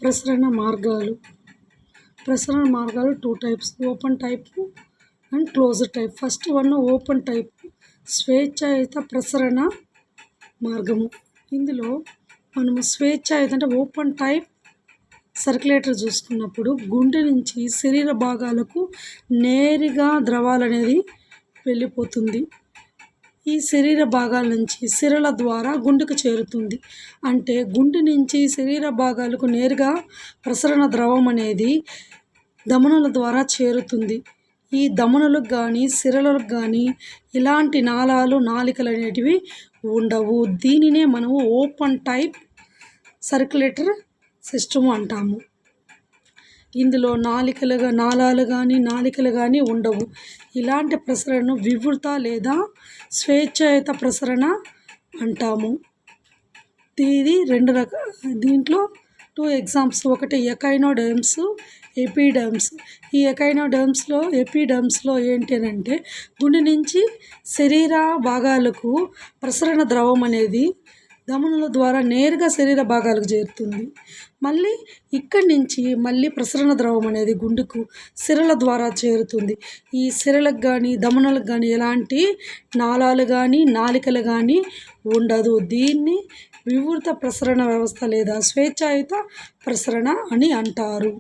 ప్రసరణ మార్గాలు. ప్రసరణ మార్గాలు 2 types, open type and closed type. First one open type, స్వేచ్ఛాయుత ప్రసరణ మార్గము. ఇందులో మనము స్వేచ్ఛాయుత అంటే ఓపెన్ టైప్ సర్క్యులేటర్ చూసుకున్నప్పుడు గుండె నుంచి శరీర భాగాలకు నేరుగా ద్రవాలు అనేది వెళ్ళిపోతుంది. ఈ శరీర భాగాల నుంచి సిరల ద్వారా గుండెకు చేరుతుంది. అంటే గుండె నుంచి శరీర భాగాలకు నేరుగా ప్రసరణ ద్రవం అనేది ధమనుల ద్వారా చేరుతుంది. ఈ ధమనులకు కానీ సిరలకు కానీ ఇలాంటి నాళాలు నాళికలు అనేటివి ఉండవు. దీనినే మనము ఓపెన్ టైప్ సర్క్యులేటర్ సిస్టమ్ అంటాము. ఇందులో నాళాలు కానీ ఉండవు. ఇలాంటి ప్రసరణను వివృత లేదా స్వేచ్ఛాయుత ప్రసరణ అంటాము. ఇది దీంట్లో 2 ఎగ్జాంపుల్స్, ఒకటి ఎకైనోడర్మ్స్, ఎపిడర్మ్స్. ఈ ఎపిడర్మ్స్లో ఏంటి అంటే గుండె నుంచి శరీర భాగాలకు ప్రసరణ ద్రవం అనేది ధమనుల ద్వారా నేరుగా శరీర భాగాలకు చేరుతుంది. మళ్ళీ ఇక్కడి నుంచి ప్రసరణ ద్రవం అనేది గుండెకు సిరల ద్వారా చేరుతుంది. ఈ సిరలకు కానీ ధమనులకు కానీ ఎలాంటి నాళాలు కానీ నాళికలు కానీ ఉండదు. దీన్ని వివృత ప్రసరణ వ్యవస్థ లేదా స్వేచ్ఛాయుత ప్రసరణ అని అంటారు.